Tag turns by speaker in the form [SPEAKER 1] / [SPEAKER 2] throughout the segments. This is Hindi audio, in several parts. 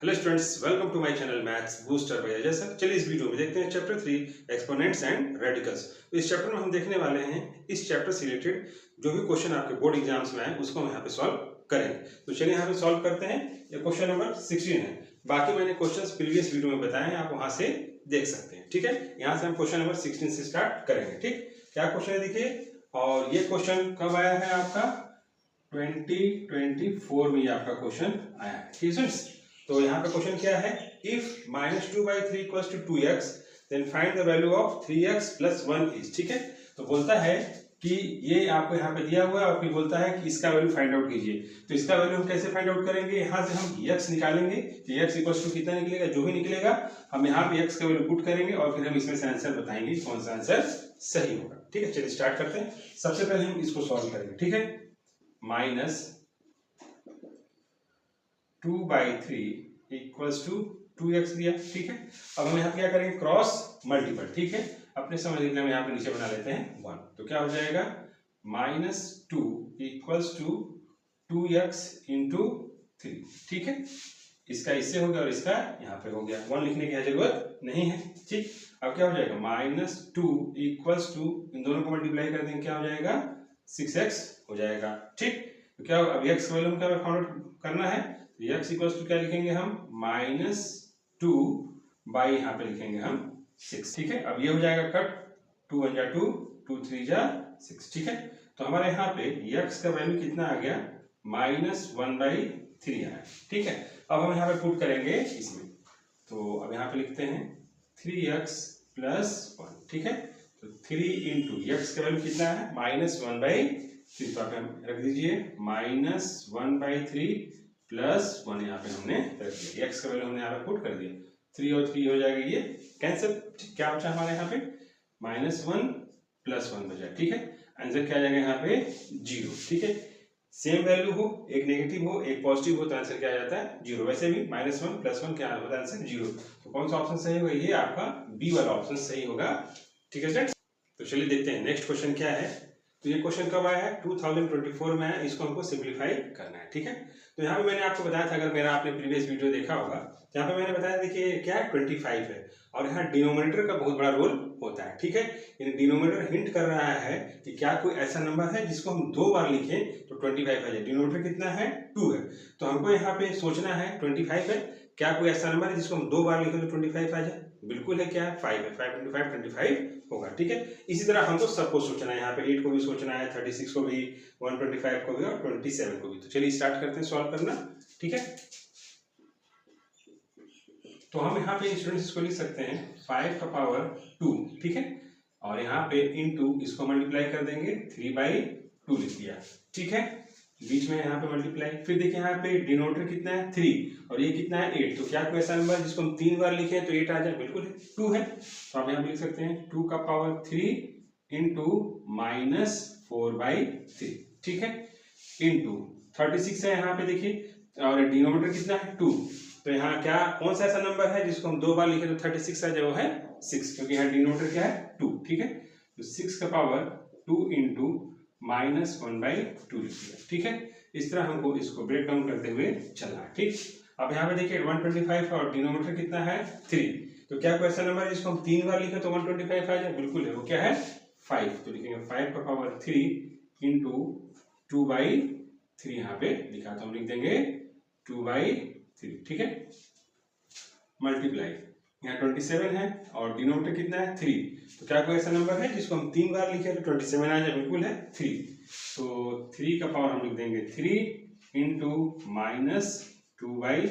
[SPEAKER 1] Hello students, welcome to my channel maths booster by Ajay sir. चलिए इस वीडियो में देखते हैं चैप्टर 3 एक्सपोनेंट्स एंड रेडिकल्स। तो इस चैप्टर में हम देखने वाले हैं इस चैप्टर से रिलेटेड जो भी क्वेश्चन आपके बोर्ड एग्जाम्स में आए उसको हम यहाँ पे सॉल्व करेंगे। तो चलिए यहाँ पे सॉल्व करते हैं। ये क्वेश्चन नंबर 16 है। बाकी मैंने क्वेश्चन प्रीवियस वीडियो में बताए हैं, आप वहां से देख सकते हैं। ठीक है, यहाँ से हम क्वेश्चन नंबर 16 से स्टार्ट करेंगे। ठीक, क्या क्वेश्चन है देखिए। और ये क्वेश्चन कब आया है आपका 2024 में आपका क्वेश्चन आया है। ठीक है, तो यहाँ पे क्वेश्चन क्या है, if -2/3 equals to 2x then find the value of 3x + 1 is. ठीक है, तो बोलता है कि ये आपको यहाँ पे दिया हुआ है और फिर बोलता है कि इसका वैल्यू फाइंड आउट कीजिए। तो इसका वैल्यू हम कैसे फाइंड आउट करेंगे, यहाँ से हम x निकालेंगे। x इक्वल्स टू कितना निकलेगा, जो भी निकलेगा हम यहाँ पे x का वैल्यू पुट करेंगे और फिर हम इसमें से आंसर बताएंगे कौन सा आंसर सही होगा। ठीक है, चलिए स्टार्ट करते हैं। सबसे पहले हम इसको सॉल्व करेंगे। ठीक है, -2/3 इक्वल्स टू 2x दिया। ठीक है, अब हम यहाँ क्या करेंगे, क्रॉस मल्टीपल। ठीक है, अपने समझ के लिए हम यहाँ पे नीचे बना लेते हैं 1। तो क्या हो जाएगा, -2 इक्वल्स टू 2x इंटू 3। ठीक है, इसका इससे हो गया और इसका यहाँ पे हो गया। 1 लिखने की जरूरत नहीं है। ठीक, अब क्या हो जाएगा, -2 इक्वल्स टू, इन दोनों को मल्टीप्लाई कर देंगे, क्या हो जाएगा 6x हो जाएगा। ठीक, तो क्या अब x का वैल्यू क्या फाइंड आउट करना है, x इक्वल्स टू क्या लिखेंगे हम, -2 बाई यहाँ पे लिखेंगे हम 6। ठीक है, अब ये हो जाएगा कट, 2 1 जा 2, 2 3 जा 6। ठीक है, तो हमारे यहाँ पे x का वैल्यू कितना आ गया, -1/3 आया। ठीक है, अब हम यहाँ पे पुट करेंगे इसमें। तो अब यहाँ पे लिखते हैं 3x + 1। ठीक है, तो 3 इंटू x का वैल्यू कितना है, -1/3। तो आप रख दीजिए -1/3 + 1 यहाँ पे हमने रख दिया। x का वैल्यू हमने यहाँ पे पुट कर दिया। 3 और 3 हो जाएगा ये कैंसिल। क्या बचा हमारे यहाँ पे, -1 + 1 बचा। ठीक है, आंसर क्या आ जाएगा यहाँ पे 0। ठीक है, सेम वैल्यू हो, एक नेगेटिव हो एक पॉजिटिव हो तो आंसर क्या आ जाता है 0। वैसे भी -1 + 1 क्या होता है, आंसर 0। तो कौन सा ऑप्शन सही होगा, ये आपका बी वाला ऑप्शन सही होगा। ठीक है स्टूडेंट्स, तो चलिए देखते हैं नेक्स्ट क्वेश्चन क्या है। तो ये क्वेश्चन कब आया है, 2024 में है। इसको हमको सिंपलीफाई करना है। ठीक है, तो यहाँ पे मैंने आपको बताया था, अगर मेरा आपने प्रीवियस वीडियो देखा होगा, तो यहाँ पे मैंने बताया देखिए क्या है 25 है और यहाँ डिनोमिनेटर का बहुत बड़ा रोल होता है। ठीक है, डिनोमिनेटर हिंट कर रहा है कि क्या कोई ऐसा नंबर है जिसको हम 2 बार लिखें तो 25 आ जाए। डिनोमिनेटर कितना है, 2 है, तो हमको यहाँ पे सोचना है 25 है, क्या कोई ऐसा नंबर है जिसको हम 2 बार लिखें तो 25 आ जाए। बिल्कुल है, क्या है 5 है, 5 × 5 25 होगा। ठीक है, इसी तरह हमको सबको सोचना है, यहाँ पे 8 को भी सोचना है, 36 को भी, 125 को भी और 27 को भी। तो चलिए स्टार्ट करते हैं सॉल्व करना। ठीक है, तो हम यहाँ पे स्टूडेंट्स इसको लिख सकते हैं 5 का पावर 2। ठीक है, और यहाँ पे इनटू इसको मल्टीप्लाई कर देंगे 3/2 लिख दिया। ठीक है, बीच में यहाँ पे मल्टीप्लाई, फिर देखिए यहाँ पे डिनोमिनेटर कितना है 3 और ये कितना है 8। तो क्या कोई ऐसा नंबर है जिसको हम 3 बार लिखें तो 8 आ जाए। बिल्कुल है, 2 है, तो आप यहाँ पे लिख सकते हैं 2 का पावर 3 इंटू -4/3। ठीक है, इंटू 36 है यहाँ पे देखिए और डिनोमिनेटर कितना है 2। तो यहाँ क्या कौन सा ऐसा नंबर है जिसको हम 2 बार लिखें तो 36 आ जाए, वो है 6, क्योंकि यहाँ डिनोमिनेटर क्या है 2। ठीक है, तो 6 का पावर 2 इंटू -1/2 लिख दिया। ठीक है, इस तरह हमको इसको ब्रेक डाउन करते हुए चलना है। ठीक, अब यहाँ पे देखिए 125 और डिनोमिनेटर कितना है 3। तो क्या कोई ऐसा नंबर है जिसको हम 3 बार लिखें तो 125 आ जाए। बिल्कुल है, वो क्या है 5। तो लिखेंगे 5 का पावर 3 इंटू 2/3 यहाँ पे लिखा, तो हम लिख देंगे 2/3। ठीक है, मल्टीप्लाई, यहाँ 27 है और डिनोमिनेटर कितना है 3। तो क्या कोई ऐसा नंबर है जिसको हम 3 बार लिखे तो 27 आ जाए। बिल्कुल है 3। तो 3 का पावर हम लिख देंगे 3 इंटू -2/3।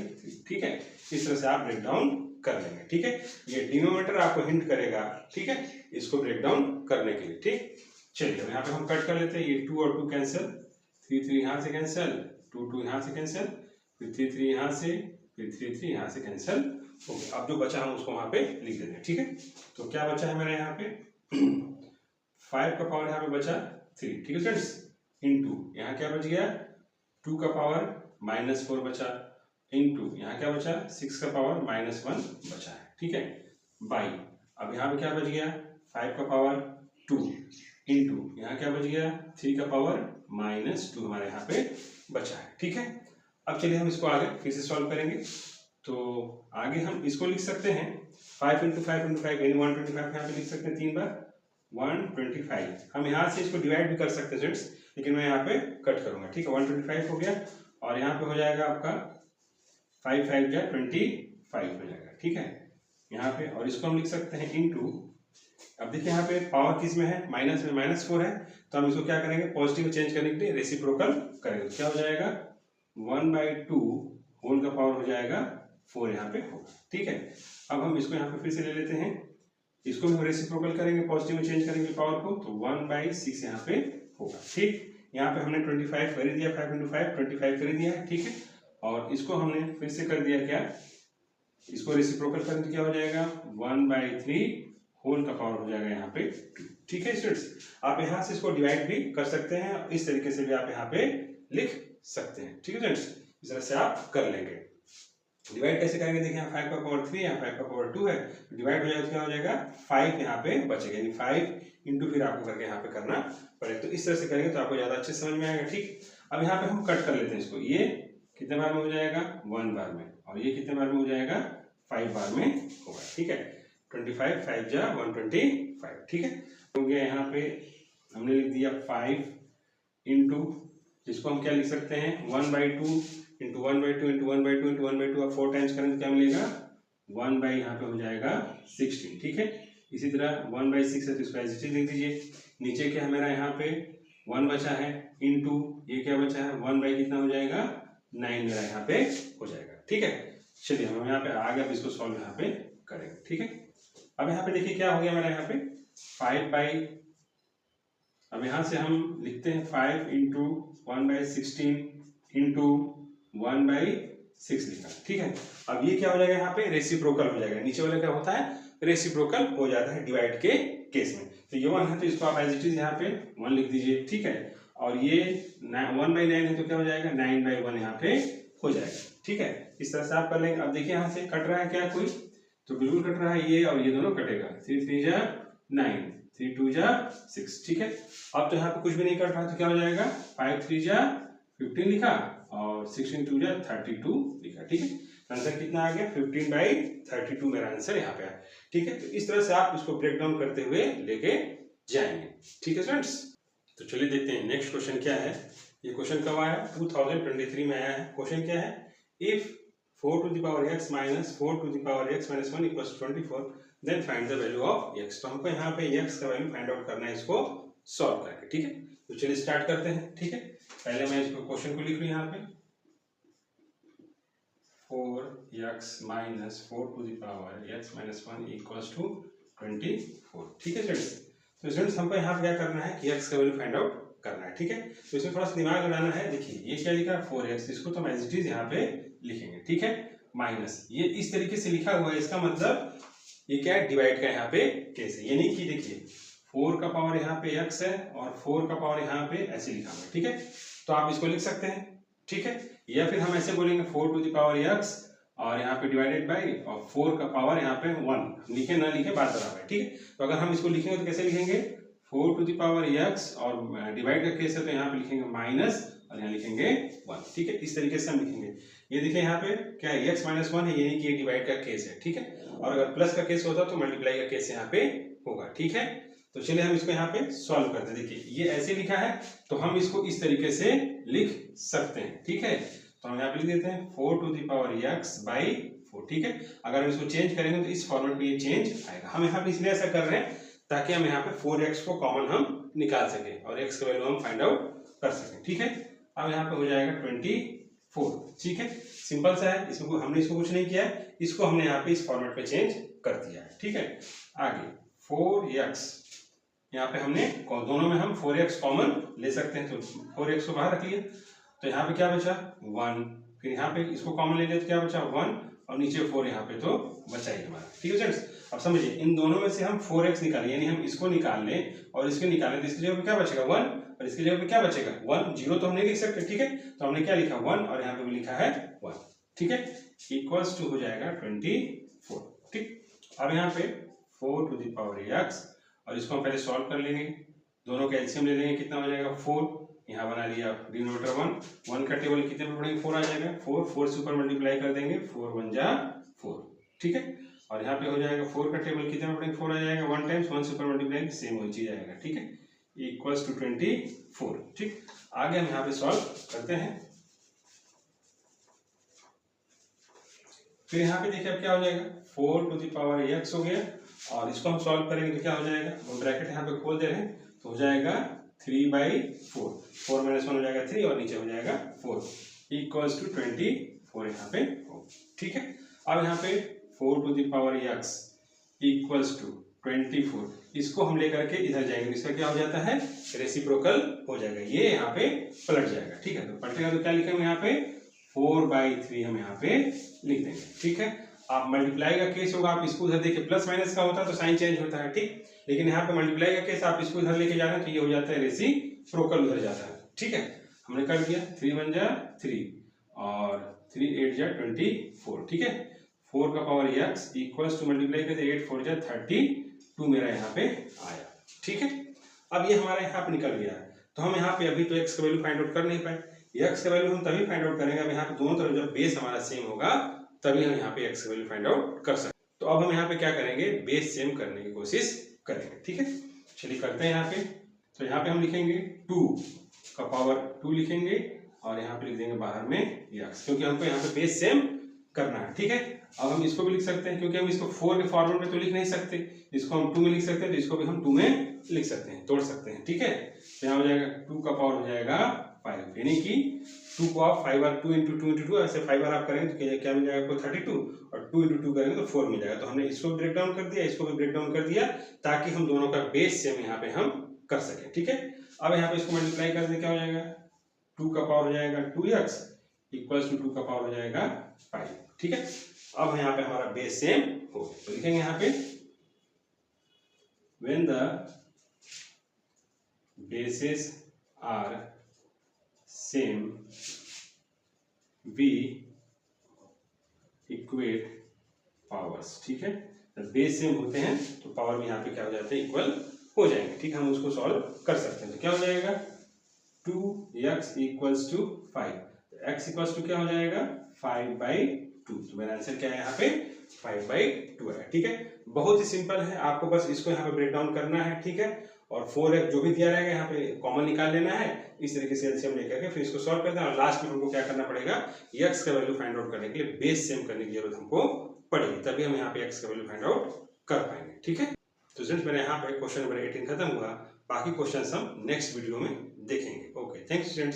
[SPEAKER 1] ठीक है, इस तरह से आप ब्रेक डाउन कर लेंगे। ठीक है, ये डिनोमिनेटर आपको हिंट करेगा। ठीक है, इसको ब्रेक डाउन करने के लिए। ठीक, चलिए यहाँ पे हम कट कर लेते हैं, ये 2 और 2 कैंसिल, 3 3 यहाँ से कैंसिल, 2 2 यहाँ से कैंसिल, फिर 3 3 यहाँ से, फिर 3 3 यहाँ से कैंसिल हो गया। अब जो बचा हम उसको वहां पे लिख देते हैं। ठीक है, तो क्या बचा है मेरा यहाँ पे 5 का पावर यहाँ पे बचा 3। ठीक है फ्रेंड्स, इनटू यहाँ क्या बच गया 2 का पावर -4 बचा, इनटू यहाँ क्या बचा 6 का पावर -1 बचा है। ठीक है, बाई अब यहाँ पे क्या बच गया 5 का पावर 2 इंटू यहाँ क्या बच गया 3 का पावर -2 हमारे यहाँ पे बचा है। ठीक है, अब चलिए हम इसको आगे फिर से सॉल्व करेंगे। तो आगे हम इसको लिख सकते हैं 5 इंटू 5 इंटू 5 यानी 125 यहाँ पे लिख सकते हैं 3 बार 125। हम यहाँ से इसको डिवाइड भी कर सकते हैं स्टूडेंट्स, लेकिन मैं यहाँ पे कट करूंगा। ठीक है, 125 हो गया और यहाँ पे हो जाएगा आपका 5 5 जा 25 हो जाएगा। ठीक है यहाँ पे, और इसको हम लिख सकते हैं इंटू, अब देखिए यहाँ पे पावर किस में है, माइनस में, -4 है, तो हम इसको क्या करेंगे, पॉजिटिव में चेंज करने के लिए रेसिप्रोकल करेंगे। तो क्या हो जाएगा 1/2 होल का पावर हो जाएगा 4 यहाँ पे होगा। ठीक है, अब हम इसको यहाँ पे फिर से ले लेते हैं, इसको हम रेसिप्रोकल करेंगे, पॉजिटिव में चेंज करेंगे पावर को, तो 1/6 यहाँ पे होगा। ठीक, यहाँ पे हमने 25 कर दिया, 5 इंटू 5 25 कर दिया है। ठीक है, और इसको हमने फिर से कर दिया क्या, इसको रेसिप्रोकल करेंगे तो क्या हो जाएगा 1/3 होल का पावर हो जाएगा यहाँ पे 2। ठीक है स्टूडेंट्स, आप यहाँ से इसको डिवाइड भी कर सकते हैं, इस तरीके से भी आप यहाँ पे लिख सकते हैं। ठीक है स्टूडेंट्स, इस तरह से आप कर लेंगे। डिवाइड कैसे करेंगे, देखिए यहाँ 5 का पावर 3 है, 5 का पावर 2 है, डिवाइड हो जाएगा तो क्या हो जाएगा 5 यहाँ पे बचेगा, यानी 5 इंटू फिर आपको करके यहाँ पे करना पड़ेगा। तो इस तरह से करेंगे तो आपको ज्यादा अच्छे समझ में आएगा। ठीक, अब यहाँ पे हम कट कर लेते हैं इसको, ये कितने बार में हो जाएगा 1 बार में, और ये कितने बार में हो जाएगा 5 बार में होगा। ठीक है, 25 5 जा 125। ठीक है, हो गया। यहाँ पे हमने लिख दिया 5 इंटू, जिसको हम क्या लिख सकते हैं 1/2 इंटू 1/2 इंटू 1/2 इंटू 1/2, आप 4 टाइम्स करेंगे तो क्या मिलेगा 1 बाई यहाँ पे हो जाएगा 16। ठीक है, इसी तरह 1/6 है तो इसको एज इट इज लिख दीजिए। नीचे क्या है मेरा यहाँ पे 1 बचा है, इंटू ये क्या बचा है 1 बाई कितना हो जाएगा 9 मेरा यहाँ पे हो जाएगा। ठीक है, चलिए हम यहाँ पे आगे अब इसको सॉल्व यहाँ पे करेंगे। ठीक है, अब यहाँ पे देखिए क्या हो गया मेरा यहाँ पे 5 बाई, अब यहाँ से हम लिखते हैं 5 इंटू 1/16 इंटू 1/6 लिखा। ठीक है, अब ये क्या हो जाएगा यहाँ पे रेसिप्रोकल हो जाएगा, नीचे वाला क्या होता है रेसिप्रोकल हो जाता है डिवाइड के केस में। तो ये 1 है तो इसको आप एज इट इज यहाँ पे 1 लिख दीजिए। ठीक है, और ये 1/9 है तो क्या हो जाएगा 9/1 यहाँ पे हो जाएगा। ठीक है, इस तरह से आप कर लेंगे। अब देखिए यहाँ से कट रहा है क्या कोई, तो बिल्कुल कट रहा है ये और ये दोनों कटेगा, 3 3 जा 9 3 2 जा 6। ठीक है, अब तो यहाँ पे कुछ भी नहीं कट रहा तो क्या हो जाएगा 5 3 जा 15 लिखा और 16 2 जा 32 लिखा। ठीक है, आंसर कितना आ गया 15/32 मेरा आंसर यहाँ पे है। ठीक है, तो इस तरह से आप इसको ब्रेक डाउन करते हुए लेके जाएंगे। ठीक है स्टूडेंट्स, तो चलिए देखते हैं नेक्स्ट क्वेश्चन क्या है। ये क्वेश्चन कब आया 2023 में आया है। क्वेश्चन क्या है, if 4 to the power x minus 4 to the power x minus 1 equals 24, then find the value of x। तो हमको यहाँ पे x का वैल्यू फाइंड आउट करना है इसको सॉल्व करके। ठीक है, तो चलिए स्टार्ट करते हैं। ठीक है, पहले मैं इसको क्वेश्चन को लिख लूँ यहाँ पे 4x minus 4 to the power x minus 1 equals to 24। ठीक है स्टूडेंट्स, तो स्टूडेंट्स हमको यहाँ पे क्या करना है कि x का वैल्यू फाइंड आउट करना है। ठीक है, तो इसमें थोड़ा सा दिमाग लगाना है। देखिए ये क्या लिखा है 4x, इसको तो एज इट इज यहाँ पे लिखेंगे। ठीक है, माइनस ये इस तरीके से लिखा हुआ है, इसका मतलब ये क्या है डिवाइड का यहाँ पे केस है, यानी कि देखिए 4 का पावर यहाँ पे x है और 4 का पावर यहाँ पे ऐसे लिखा हुआ है। ठीक है, तो आप इसको लिख सकते हैं। ठीक है, या फिर हम ऐसे बोलेंगे 4 to the power x और यहाँ पे डिवाइडेड बाई और 4 का पावर यहाँ पे 1, लिखे ना लिखे बात बराबर है। ठीक है, तो अगर हम इसको लिखेंगे तो कैसे लिखेंगे 4 to the power x और डिवाइड का केस है तो यहाँ पे लिखेंगे माइनस और यहाँ लिखेंगे 1। ठीक है, इस तरीके से हम लिखेंगे। ये देखिए यहाँ पे क्या है x minus 1 है, यानी कि ये डिवाइड का केस है। ठीक है, और अगर प्लस का केस होता तो मल्टीप्लाई का केस यहाँ पे होगा। ठीक है, तो चलिए हम इसको यहाँ पे सॉल्व करते हैं। देखिए ये ऐसे लिखा है तो हम इसको इस तरीके से लिख सकते हैं। ठीक है, तो हम यहाँ पे लिख देते हैं 4 to the power x by 4। ठीक है, अगर हम इसको चेंज करेंगे तो इस फॉर्मेट में ये चेंज आएगा। हम यहाँ पे इसलिए ऐसा कर रहे हैं ताकि हम यहाँ पे 4x को कॉमन हम निकाल सकें और x का वैल्यू हम फाइंड आउट कर सकें। ठीक है, अब यहाँ पे हो जाएगा 24। ठीक है, सिंपल सा है, इसमें हमने इसको कुछ नहीं किया है, इसको हमने यहाँ पे इस फॉर्मेट पे चेंज कर दिया है। ठीक है, आगे 4x, यहाँ पे हमने दोनों में हम 4x कॉमन ले सकते हैं, तो 4x को बाहर रख लिया तो यहाँ पे क्या बचा 1, फिर यहाँ पे इसको कॉमन ले लिया तो क्या बचा 1 और नीचे 4 यहाँ पे तो बचा ही हमारा। ठीक है फ्रेंड्स, अब समझिए इन दोनों में से हम 4x निकालें, यानी हम इसको निकाल लें और इसको निकालें तो इसकी जगह पे क्या बचेगा 1 और इसकी जगह पे क्या बचेगा 1, 0 तो हम नहीं लिख सकते। ठीक है, तो हमने क्या लिखा 1 और यहाँ पे भी लिखा है 1। ठीक है, इक्वल्स टू हो जाएगा 24। ठीक, अब यहाँ पे 4 to the power x और इसको हम पहले सॉल्व कर लेंगे, दोनों का एलसीएम ले लेंगे, कितना हो जाएगा 4 यहाँ बना लिया डिनोमिनेटर 1 का टेबल कितने पर पढ़ेंगे 4 आ जाएगा, 4 से ऊपर मल्टीप्लाई कर देंगे 4 1 जा 4, ठीक है। और यहाँ पे हो जाएगा 4 का टेबल कितने पर पढ़ेंगे 4 आ जाएगा, 1 टाइम्स 1 से ऊपर मल्टीप्लाई सेम वही चीज आएगा, ठीक है, इक्वल्स टू 24, ठीक। आगे हम यहाँ पे सॉल्व करते हैं। फिर यहाँ पे देखिए अब क्या हो जाएगा 4 टू द पावर x हो गया, और इसको हम सॉल्व करेंगे तो क्या हो जाएगा, हम ब्रैकेट यहाँ पे खोल दे रहे हैं तो हो जाएगा 3/4, 4 - 1 हो जाएगा 3 और नीचे हो जाएगा 4 इक्वल्स टू 24 यहाँ पे हो, ठीक है। अब यहाँ पे 4 to the power x equals to 24, इसको हम लेकर के इधर जाएंगे, इसका क्या हो जाता है रेसिप्रोकल हो जाएगा, ये यहाँ पे पलट जाएगा, ठीक है। तो पलटेगा तो क्या लिखेंगे यहाँ पे 4/3 हम यहाँ पे लिख देंगे, ठीक है। आप मल्टीप्लाई का केस होगा, आप इसको उधर देखिए प्लस माइनस का होता है तो साइन चेंज होता है, ठीक। लेकिन यहाँ पे मल्टीप्लाई का केस आप इसको इधर लेके जा रहे हैं तो ये हो जाता है रेसिप्रोकल उधर जाता है, ठीक है। हमने कर दिया 3 1 जा 3 और 3 8 जा 24, ठीक है। 4 का power x equals to multiply करते 8 4 जा 32 मेरा यहाँ पे आया, ठीक है। अब ये हमारा यहाँ पे निकल गया है, तो हम यहाँ पे अभी तो x का वैल्यू फाइंड आउट कर नहीं पाए, x का वैल्यू हम तभी फाइंड आउट करेंगे अब यहाँ पे दोनों तरफ जब बेस हमारा सेम होगा तभी हम यहाँ पे x का वैल्यू फाइंड आउट कर सकते। तो अब हम यहाँ पे क्या करेंगे बेस सेम करने की कोशिश करेंगे, ठीक है। चलिए करते हैं यहाँ पे। तो यहाँ पे हम लिखेंगे 2 का पावर 2 लिखेंगे और यहाँ पे लिख देंगे बाहर में x, क्योंकि हमको यहाँ पे बेस सेम करना है, ठीक है। अब हम इसको भी लिख सकते हैं क्योंकि हम इसको 4 के फॉर्मेट में तो लिख नहीं सकते, इसको हम 2 में लिख सकते हैं, तो इसको भी हम 2 में लिख सकते हैं, तोड़ सकते हैं, ठीक है। तो यहाँ हो जाएगा 2 का पावर हो जाएगा 5, यानी कि 2 को आप 5 बार 2 इंटू 2 इंटू 2 ऐसे 5 बार आप करेंगे तो क्या मिल जाएगा आपको 32 और 2 इंटू 2 करेंगे तो 4 मिल जाएगा। तो हमने इसको ब्रेक डाउन कर दिया, इसको भी ब्रेक डाउन कर दिया ताकि हम दोनों का बेस सेम यहाँ पे हम कर सकें, ठीक है। अब यहाँ पे इसको मल्टीप्लाई कर दें क्या हो जाएगा 2 का पावर हो जाएगा 2x इक्वल्स टू 2 का पावर हो जाएगा 5, ठीक है। अब यहाँ पे हमारा बेस सेम हो, तो लिखेंगे यहाँ पे when the bases are same we equate powers, ठीक है। जब बेस सेम होते हैं तो पावर में यहाँ पे क्या हो जाते हैं इक्वल हो जाएंगे, ठीक है। हम उसको सॉल्व कर सकते हैं, तो क्या हो जाएगा 2x equals to 5, x equals to क्या हो जाएगा 5/2, तो मेरा आंसर क्या है यहाँ पे 5/2 है, ठीक है। बहुत ही सिंपल है, आपको बस इसको यहाँ पे ब्रेक डाउन करना है, ठीक है। और 4x जो भी दिया रहेगा यहाँ पे कॉमन निकाल लेना है, इस तरीके से एलसीएम लेकर के फिर इसको सॉल्व करते हैं और लास्ट में हमको क्या करना पड़ेगा x का वैल्यू फाइंड आउट करने के लिए बेस सेम करने की जरूरत हमको पड़ेगी, तभी हम यहाँ पे x का वैल्यू फाइंड आउट कर पाएंगे, ठीक है। तो स्टूडेंट्स मेरे यहाँ पे क्वेश्चन नंबर 18 खत्म हुआ, बाकी क्वेश्चन हम नेक्स्ट वीडियो में देखेंगे। Okay, thanks students.